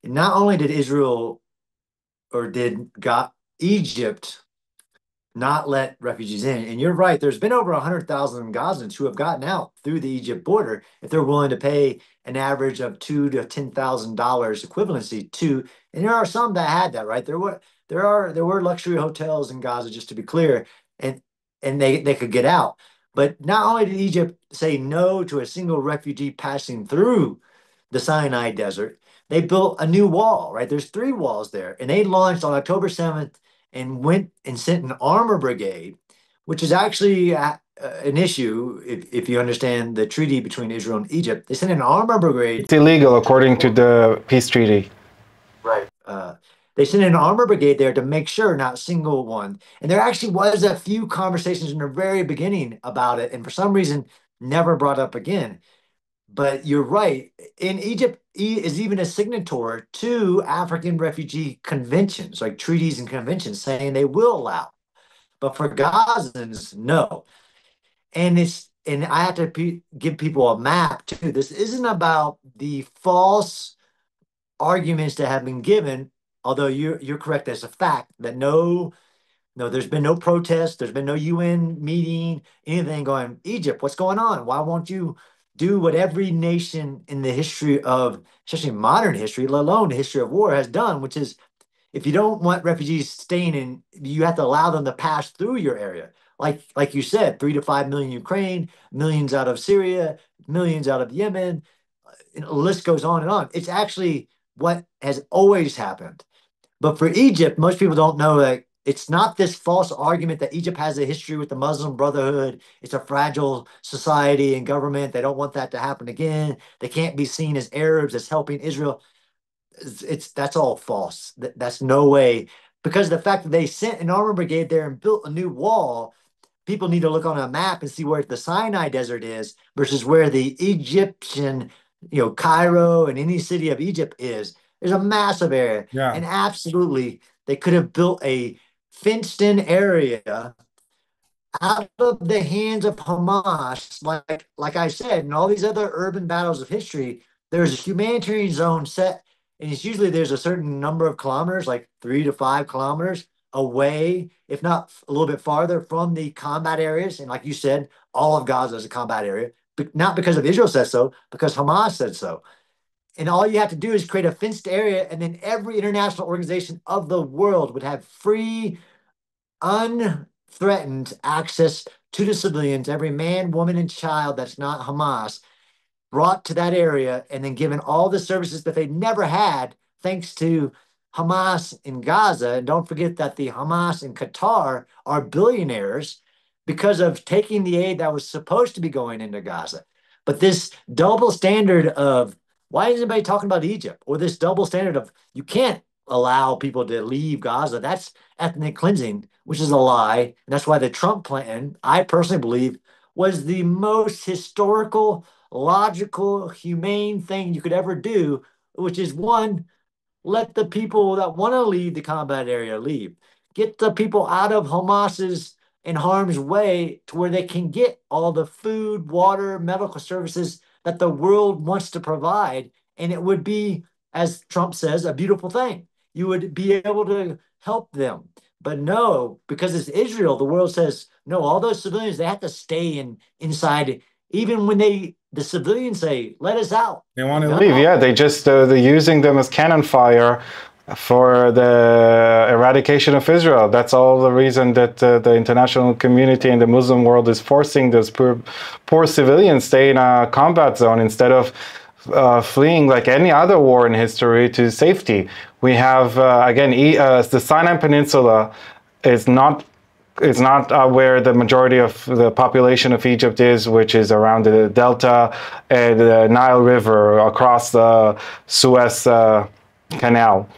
Not only did Israel or did Egypt not let refugees in. And you're right, there's been over 100,000 Gazans who have gotten out through the Egypt border if they're willing to pay an average of $2,000 to $10,000 equivalency to. And there are some that had that, right? There were luxury hotels in Gaza, just to be clear, and they could get out. But not only did Egypt say no to a single refugee passing through the Sinai Desert, they built a new wall, right? There's 3 walls there, and they launched on October 7th and went and sent an armor brigade, which is actually an issue if you understand the treaty between Israel and Egypt. They sent an armor brigade. It's illegal according to the peace treaty. Right. They sent an armor brigade there to make sure not a single one. And there actually was a few conversations in the very beginning about it, and for some reason, never brought up again. But you're right. In Egypt is even a signatory to African refugee conventions, like treaties and conventions saying they will allow. But for Gazans, no. And I have to give people a map too. This isn't about the false arguments that have been given, although you're correct as a fact that no, there's been no protest. There's been no UN meeting, anything going, Egypt, what's going on? Why won't you do what every nation in the history of, especially modern history, let alone the history of war, has done, which is if you don't want refugees staying in, you have to allow them to pass through your area. Like you said, 3 to 5 million Ukraine, millions out of Syria, millions out of Yemen. And the list goes on and on. It's actually what has always happened. But for Egypt, most people don't know that it's not this false argument that Egypt has a history with the Muslim Brotherhood. It's a fragile society and government. They don't want that to happen again. They can't be seen as Arabs, as helping Israel. That's all false. That's no way. Because the fact that they sent an armor brigade there and built a new wall, people need to look on a map and see where the Sinai Desert is versus where the Egyptian, Cairo and any city of Egypt is. There's a massive area. Yeah. And absolutely, they could have built a fenced-in area out of the hands of Hamas. Like I said, in all these other urban battles of history, there's a humanitarian zone set, and it's usually there's a certain number of kilometers, like 3 to 5 kilometers away, if not a little bit farther from the combat areas. And like you said, all of Gaza is a combat area, but not because of Israel said so, because Hamas said so. And all you have to do is create a fenced area, and then every international organization of the world would have free, unthreatened access to the civilians, every man, woman, and child that's not Hamas, brought to that area, and then given all the services that they never had thanks to Hamas in Gaza. And don't forget that the Hamas in Qatar are billionaires because of taking the aid that was supposed to be going into Gaza. But this double standard of why is anybody talking about Egypt, or this double standard of you can't allow people to leave Gaza? That's ethnic cleansing, which is a lie. And that's why the Trump plan, I personally believe, was the most historical, logical, humane thing you could ever do, which is one, let the people that want to leave the combat area leave. Get the people out of Hamas's in harm's way to where they can get all the food, water, medical services that the world wants to provide. And it would be, as Trump says, a beautiful thing. You would be able to help them. But no, because it's Israel, the world says, no, all those civilians, they have to stay inside, even when the civilians say, let us out. They want to leave, yeah. They're using them as cannon fire for the eradication of Israel. That's all the reason that the international community and the Muslim world is forcing those poor civilians stay in a combat zone instead of fleeing like any other war in history to safety. We have, again, the Sinai Peninsula is not where the majority of the population of Egypt is, which is around the Delta and the Nile River across the Suez Canal.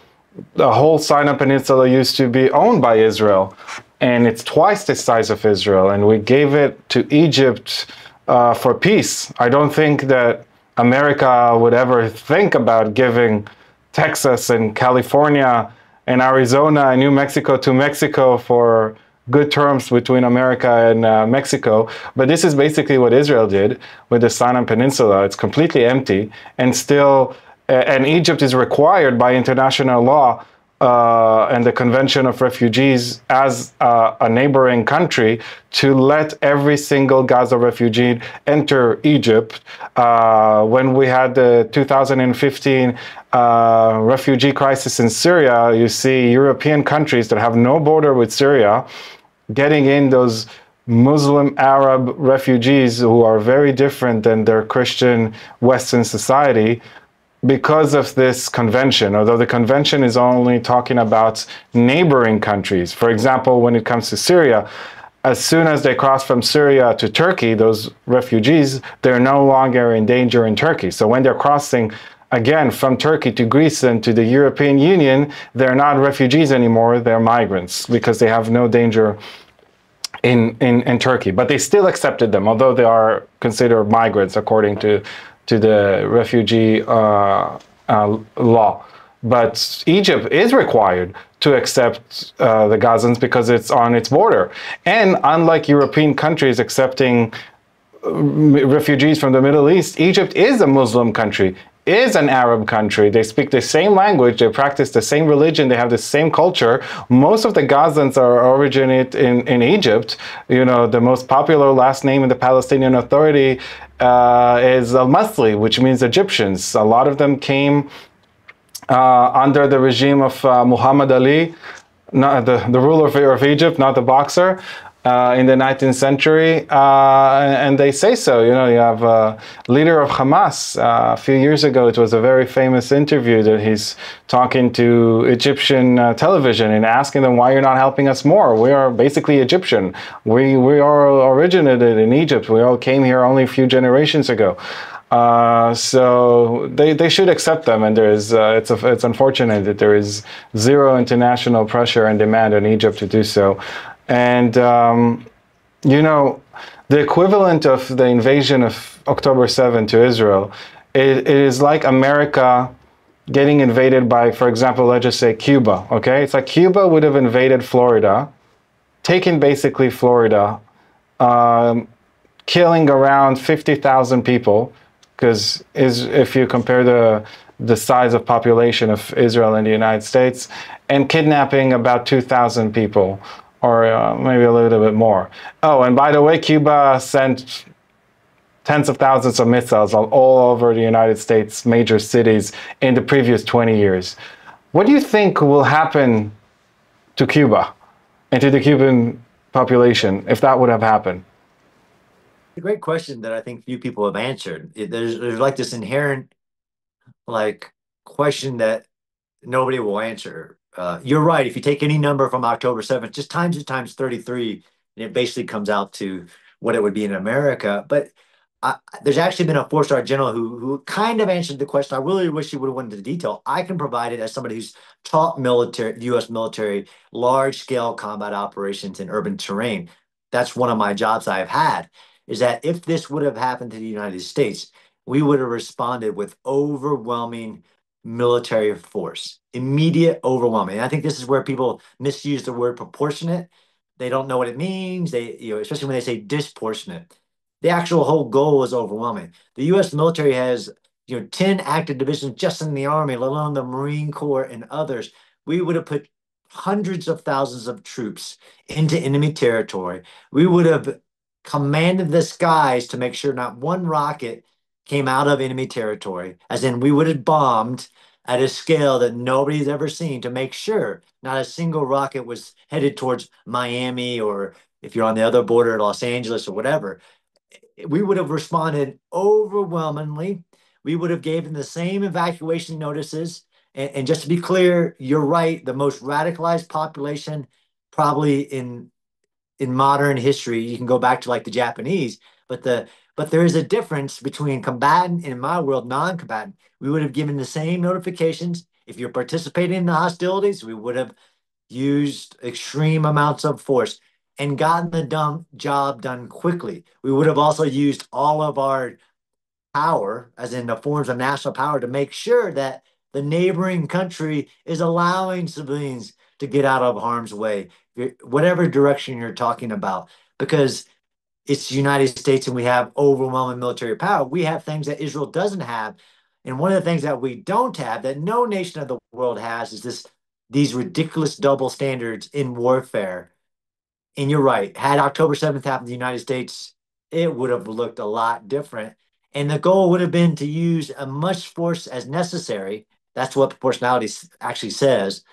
The whole Sinai Peninsula used to be owned by Israel, and it's twice the size of Israel, and we gave it to Egypt for peace. I don't think that America would ever think about giving Texas and California and Arizona and New Mexico to Mexico for good terms between America and Mexico. But this is basically what Israel did with the Sinai Peninsula. It's completely empty, and still, and Egypt is required by international law and the Convention of Refugees as a neighboring country to let every single Gaza refugee enter Egypt. When we had the 2015 refugee crisis in Syria, you see European countries that have no border with Syria getting in those Muslim Arab refugees who are very different than their Christian Western society because of this convention, although the convention is only talking about neighboring countries. For example, when it comes to Syria, as soon as they cross from Syria to Turkey, those refugees, they're no longer in danger in Turkey. So when they're crossing again from Turkey to Greece and to the European Union, they're not refugees anymore, they're migrants because they have no danger in Turkey. But they still accepted them, although they are considered migrants according to the refugee law. But Egypt is required to accept the Gazans because it's on its border. And unlike European countries accepting refugees from the Middle East, Egypt is a Muslim country, is an Arab country. They speak the same language, they practice the same religion, they have the same culture. Most of the Gazans are originate in Egypt. You know, the most popular last name in the Palestinian Authority is Al-Masri, which means Egyptians. A lot of them came under the regime of Muhammad Ali, not the ruler of Egypt, not the boxer. In the 19th century, and they say so. You know, you have a leader of Hamas. A few years ago, it was a very famous interview that he's talking to Egyptian television and asking them, why you're not helping us more? We are basically Egyptian. We are originated in Egypt. We all came here only a few generations ago. So they should accept them, and there is it's unfortunate that there is zero international pressure and demand on Egypt to do so. And, you know, the equivalent of the invasion of October 7 to Israel, it is like America getting invaded by, for example, let's just say Cuba, okay? It's like Cuba would have invaded Florida, taken basically Florida, killing around 50,000 people, because if you compare the size of population of Israel and the United States, and kidnapping about 2,000 people, or maybe a little bit more. Oh, and by the way, Cuba sent tens of thousands of missiles all over the United States, major cities, in the previous 20 years. What do you think will happen to Cuba and to the Cuban population if that would have happened? A great question that I think few people have answered. There's like this inherent like question that nobody will answer. You're right. If you take any number from October 7th, just times it times 33, and it basically comes out to what it would be in America. But there's actually been a four-star general who kind of answered the question. I really wish he would have went into detail. I can provide it as somebody who's taught military, U.S. military, large-scale combat operations in urban terrain. That's one of my jobs I've had, is that if this would have happened to the United States, we would have responded with overwhelming military force, immediate, overwhelming. And I think this is where people misuse the word proportionate. They don't know what it means. They, especially when they say disproportionate. The actual whole goal is overwhelming. The U.S. military has, 10 active divisions just in the Army, let alone the Marine Corps and others. We would have put hundreds of thousands of troops into enemy territory. We would have commanded the skies to make sure not one rocket came out of enemy territory, as in we would have bombed at a scale that nobody's ever seen to make sure not a single rocket was headed towards Miami, or if you're on the other border, Los Angeles or whatever. We would have responded overwhelmingly. We would have given the same evacuation notices. And just to be clear, you're right, the most radicalized population probably in modern history, you can go back to like the Japanese, but But there is a difference between combatant and, in my world, non-combatant. We would have given the same notifications. If you're participating in the hostilities, we would have used extreme amounts of force and gotten the job done quickly. We would have also used all of our power, as in the forms of national power, to make sure that the neighboring country is allowing civilians to get out of harm's way, whatever direction you're talking about, because it's the United States and we have overwhelming military power. We have things that Israel doesn't have. And one of the things that we don't have, that no nation of the world has, is these ridiculous double standards in warfare. And you're right, had October 7th happened in the United States, it would have looked a lot different. And the goal would have been to use as much force as necessary. That's what proportionality actually says,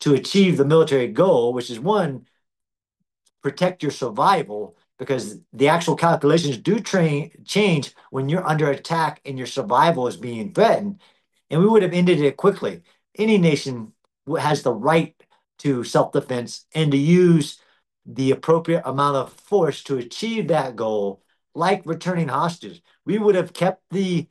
to achieve the military goal, which is one, protect your survival, because the actual calculations do change when you're under attack and your survival is being threatened. And we would have ended it quickly. Any nation has the right to self-defense and to use the appropriate amount of force to achieve that goal, like returning hostages. We would have kept the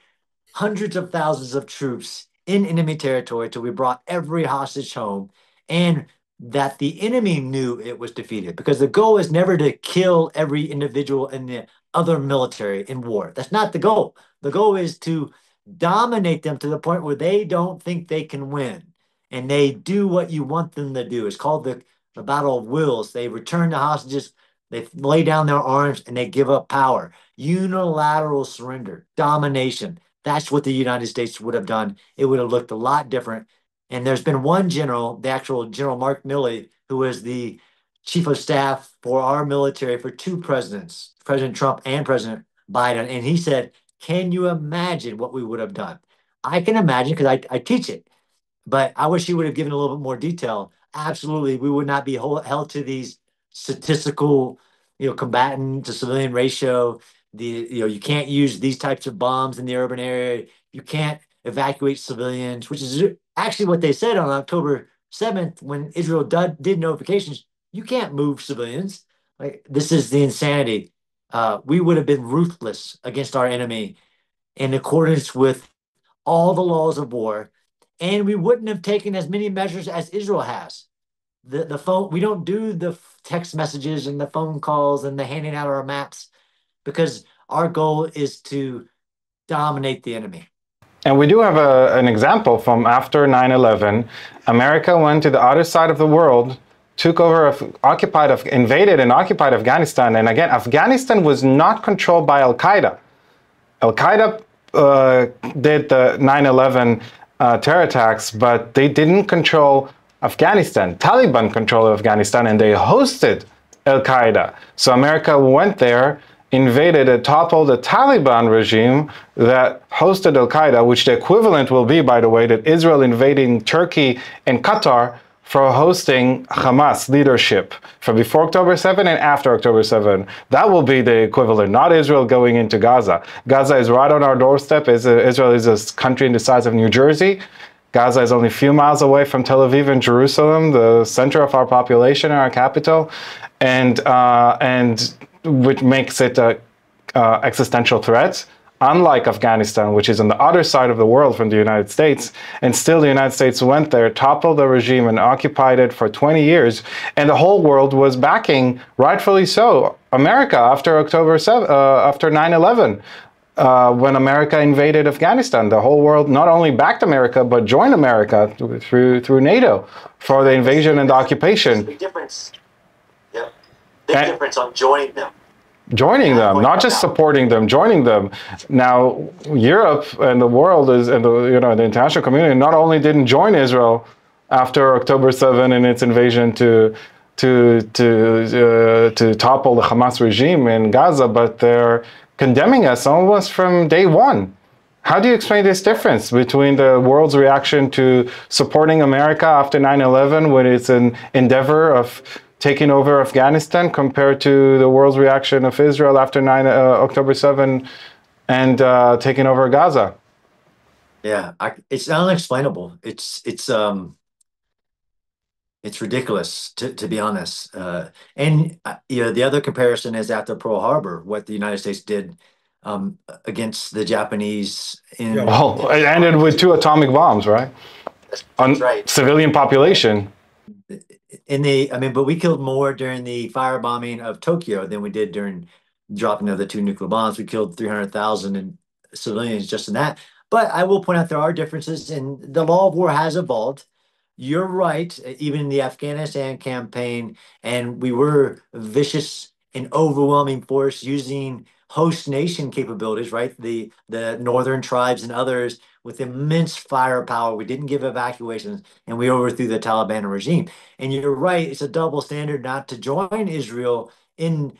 hundreds of thousands of troops in enemy territory till we brought every hostage home, and that the enemy knew it was defeated, because the goal is never to kill every individual in the other military in war. That's not the goal. The goal is to dominate them to the point where they don't think they can win and they do what you want them to do. It's called the battle of wills. They return the hostages, they lay down their arms, and they give up power. Unilateral surrender, domination. That's what the United States would have done. It would have looked a lot different. And there's been one general, the actual General Mark Milley, who was the chief of staff for our military for two presidents, President Trump and President Biden. And he said, can you imagine what we would have done? I can imagine, because I teach it, but I wish he would have given a little bit more detail. Absolutely, we would not be held to these statistical, combatant to civilian ratio. You can't use these types of bombs in the urban area. You can't evacuate civilians, which is actually what they said on October 7th when Israel did notifications. You can't move civilians. Like, this is the insanity. We would have been ruthless against our enemy in accordance with all the laws of war, and we wouldn't have taken as many measures as Israel has. The phone, we don't do the text messages and the phone calls and the handing out our maps, because our goal is to dominate the enemy. And we do have an example from after 9/11. America went to the other side of the world, took over, invaded and occupied Afghanistan. And again, Afghanistan was not controlled by Al-Qaeda. Al-Qaeda did the 9/11 terror attacks, but they didn't control Afghanistan. Taliban controlled Afghanistan, and they hosted Al-Qaeda. So America went there, invaded and toppled the Taliban regime that hosted Al-Qaeda, which the equivalent will be, by the way, that Israel invading Turkey and Qatar for hosting Hamas leadership from before October 7 and after October 7. That will be the equivalent, not Israel going into Gaza. Gaza is right on our doorstep. Israel is a country in the size of New Jersey. Gaza is only a few miles away from Tel Aviv and Jerusalem, the center of our population and our capital, and which makes it an existential threat. Unlike Afghanistan, which is on the other side of the world from the United States, and still the United States went there, toppled the regime, and occupied it for 20 years, and the whole world was backing, rightfully so, America after October 7, after 9/11. When America invaded Afghanistan, the whole world not only backed America, but joined America through NATO for the invasion and the occupation. Big difference. Yep. Big difference on joining them. Joining them, not just supporting them, joining them. Now, Europe and the world the international community not only didn't join Israel after October 7 and its invasion to topple the Hamas regime in Gaza, but they're condemning us almost from day one. How do you explain this difference between the world's reaction to supporting America after 9/11, when it's an endeavor of taking over Afghanistan, compared to the world's reaction of Israel after October 7 and taking over Gaza? Yeah, it's unexplainable. It's ridiculous, to be honest. And the other comparison is after Pearl Harbor, what the United States did against the Japanese Yeah, well, it ended with 2 atomic bombs, right? On right. civilian population. But we killed more during the firebombing of Tokyo than we did during dropping of the 2 nuclear bombs. We killed 300,000 civilians just in that. But I will point out there are differences, and the law of war has evolved. You're right, even in the Afghanistan campaign, and we were vicious and overwhelming force using host nation capabilities, right? The northern tribes and others with immense firepower. We didn't give evacuations, and we overthrew the Taliban regime. And you're right, it's a double standard not to join Israel in,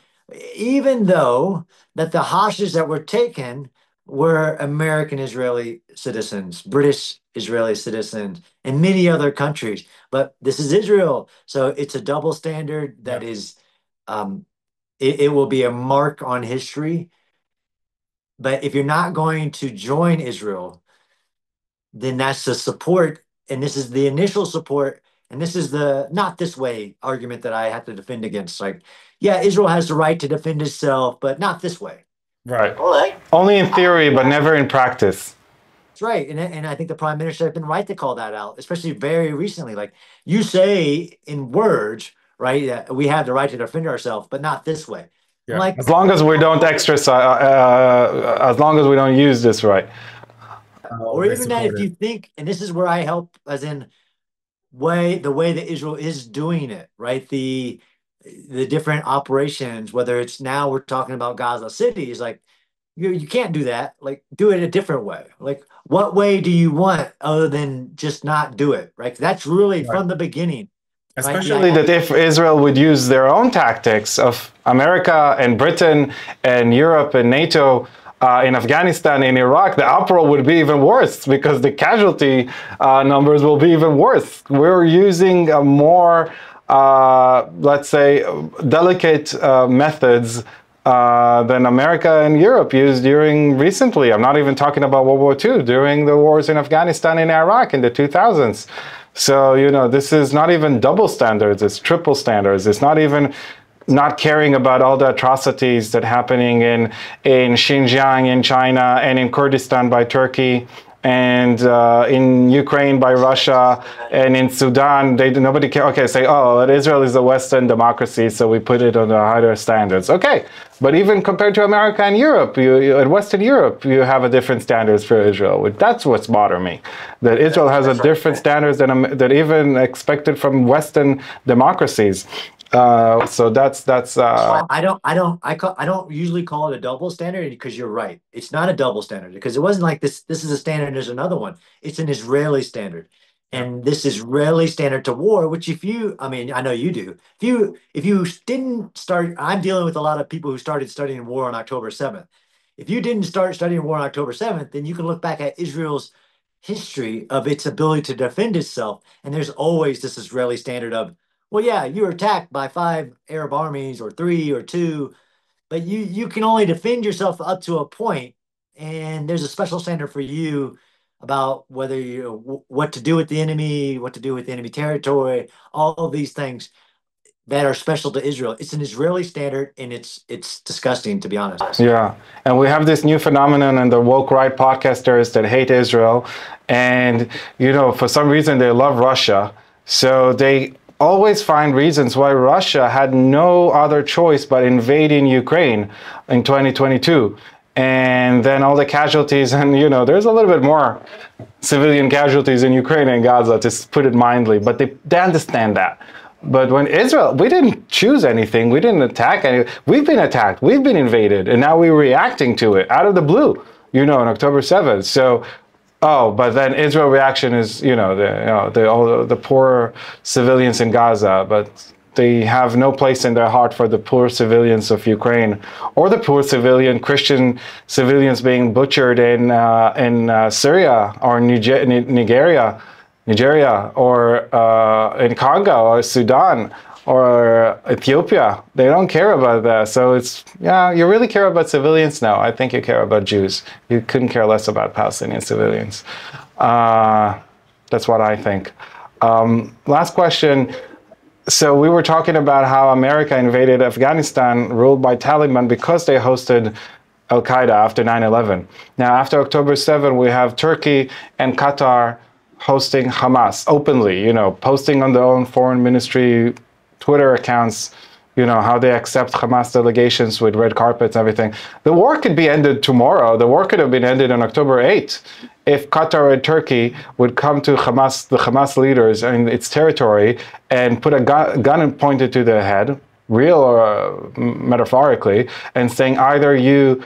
even though that the hostages that were taken were American Israeli citizens, British Israeli citizens, and many other countries. But this is Israel. So it's a double standard that is, it will be a mark on history. But if you're not going to join Israel, then that's the support. And this is the initial support. And this is the not this way argument that I have to defend against. Like, yeah, Israel has the right to defend itself, but not this way. Right. Only in theory, but never in practice. That's right. And I think the prime minister has been right to call that out, especially very recently. Like you say in words, right, that we have the right to defend ourselves, but not this way. Yeah. Like, as long as we don't exercise, as long as we don't use this right. Or even that if you think, and this is where I help, as in the way that Israel is doing it, right? The different operations, whether it's now we're talking about Gaza City, is like you can't do that. Like do it a different way. Like what way do you want other than just not do it, right? That's really from the beginning. Especially that if Israel would use their own tactics of America and Britain and Europe and NATO in Afghanistan and Iraq, the uproar would be even worse because the casualty numbers will be even worse. We're using more, let's say, delicate methods than America and Europe used during recently. I'm not even talking about World War II, during the wars in Afghanistan and Iraq in the 2000s. So, you know, this is not even double standards, it's triple standards. It's not even not caring about all the atrocities that are happening in Xinjiang in China and in Kurdistan by Turkey and in Ukraine by Russia and in Sudan. Nobody care. Okay, say, oh, Israel is a Western democracy, so we put it on the higher standards. Okay, but even compared to America and Europe, in Western Europe, you have a different standards for Israel. That's what's bothering me, that Israel has a different standards than even expected from Western democracies. So that's I don't usually call it a double standard because you're right. It's not a double standard because it wasn't like this is a standard, there's another one. It's an Israeli standard. And this Israeli standard to war, which I mean, I know you do. If you didn't start, I'm dealing with a lot of people who started studying war on October 7th. If you didn't start studying war on October 7th, then you can look back at Israel's history of its ability to defend itself. And there's always this Israeli standard of, well, yeah, you were attacked by 5 Arab armies or 3 or 2, but you can only defend yourself up to a point, and there's a special standard for you about whether what to do with the enemy, what to do with enemy territory, all of these things that are special to Israel. It's an Israeli standard, and it's disgusting, to be honest. Yeah, and we have this new phenomenon in the woke right podcasters that hate Israel, and you know, for some reason they love Russia, so they always find reasons why Russia had no other choice but invading Ukraine in 2022. And then all the casualties, and you know, there's a little bit more civilian casualties in Ukraine and Gaza, to put it mildly, but they understand that. But when Israel, we didn't choose anything, we didn't attack any, we've been attacked, we've been invaded, and now we're reacting to it out of the blue, you know, on October 7th. So, oh, but then Israel reaction is, all the poor civilians in Gaza, but they have no place in their heart for the poor civilians of Ukraine or the poor civilian Christian civilians being butchered in Syria or Nigeria, or in Congo or Sudan or Ethiopia. They don't care about that. So it's, yeah, you really care about civilians now. I think you care about Jews. You couldn't care less about Palestinian civilians. That's what I think. Last question. So we were talking about how America invaded Afghanistan, ruled by Taliban, because they hosted Al-Qaeda after 9/11. Now, after October 7, we have Turkey and Qatar hosting Hamas openly, posting on their own foreign ministry Twitter accounts, how they accept Hamas delegations with red carpets and everything. The war could be ended tomorrow. The war could have been ended on October 8th if Qatar and Turkey would come to the Hamas leaders in its territory and put a gun pointed to their head, real or metaphorically, and saying either you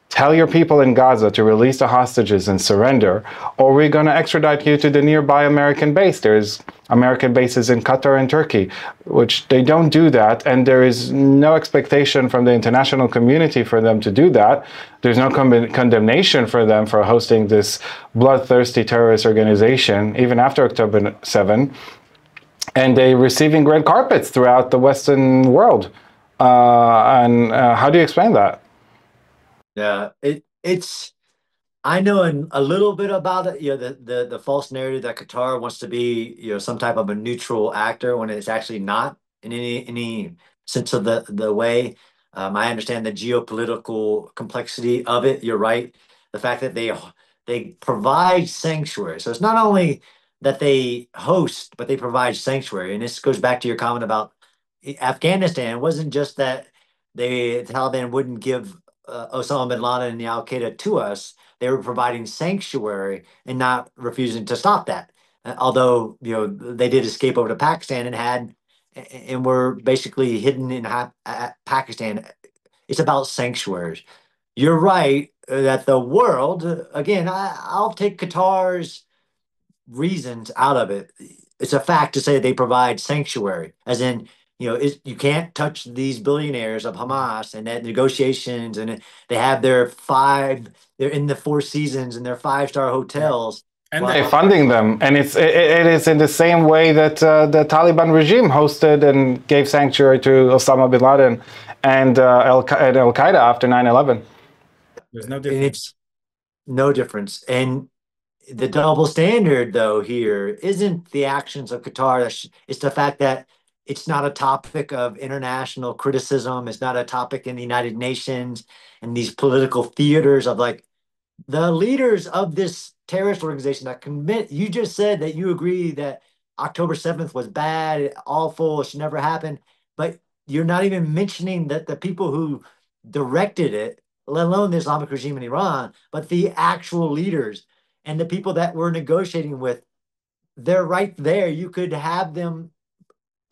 tell your people in Gaza to release the hostages and surrender, or we're going to extradite you to the nearby American base. There's American bases in Qatar and Turkey, which they don't do that, and there is no expectation from the international community for them to do that. There's no condemnation for them for hosting this bloodthirsty terrorist organization, even after October 7, and they're receiving red carpets throughout the Western world. How do you explain that? Yeah, it's I know a little bit about it. The false narrative that Qatar wants to be, some type of a neutral actor when it's actually not in any sense of the way. I understand the geopolitical complexity of it. You're right. The fact that they provide sanctuary. So it's not only that they host, but they provide sanctuary. And this goes back to your comment about Afghanistan. It wasn't just that the Taliban wouldn't give Osama bin Laden and the Al Qaeda to us. They were providing sanctuary and not refusing to stop that. Although they did escape over to Pakistan and were basically hidden in Pakistan. It's about sanctuaries. You're right that the world again. I'll take Qatar's reasons out of it. It's a fact to say they provide sanctuary, as in, you can't touch these billionaires of Hamas and that negotiations, and they have they're in the Four Seasons and their five-star hotels. And they're funding them, and it is in the same way that the Taliban regime hosted and gave sanctuary to Osama bin Laden and Al-Qaeda after 9/11. There's no difference. And it's no difference. And the double standard, though, here isn't the actions of Qatar. It's the fact that it's not a topic of international criticism. It's not a topic in the United Nations and these political theaters of like the leaders of this terrorist organization that commit. You just said that you agree that October 7th was bad, awful, it should never happen. But you're not even mentioning that the people who directed it, let alone the Islamic regime in Iran, but the actual leaders and the people that we're negotiating with, they're right there. You could have them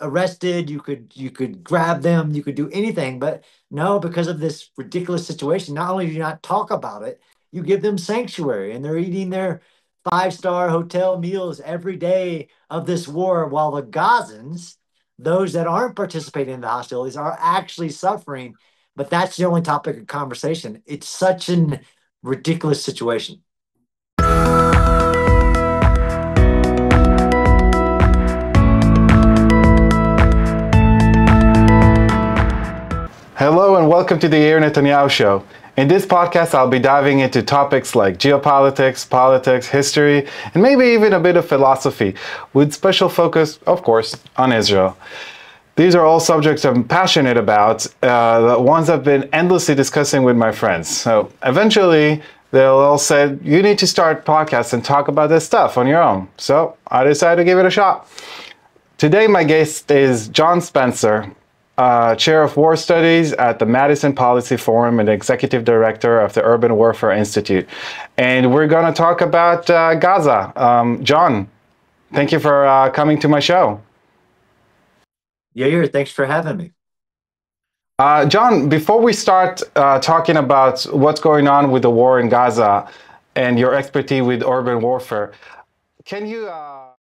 arrested, you could grab them, you could do anything, but no, because of this ridiculous situation, not only do you not talk about it, you give them sanctuary, and they're eating their five-star hotel meals every day of this war, while the Gazans, those that aren't participating in the hostilities, are actually suffering. But that's the only topic of conversation. It's such a ridiculous situation. Hello and welcome to the Yair Netanyahu Show. In this podcast, I'll be diving into topics like geopolitics, politics, history, and maybe even a bit of philosophy, with special focus, of course, on Israel. These are all subjects I'm passionate about, the ones I've been endlessly discussing with my friends. So eventually, they'll all say, you need to start podcasts and talk about this stuff on your own. So I decided to give it a shot. Today, my guest is John Spencer, Chair of War Studies at the Madison Policy Forum and Executive Director of the Urban Warfare Institute. And we're going to talk about Gaza. John, thank you for coming to my show. Yair, thanks for having me. John, before we start talking about what's going on with the war in Gaza and your expertise with urban warfare, can you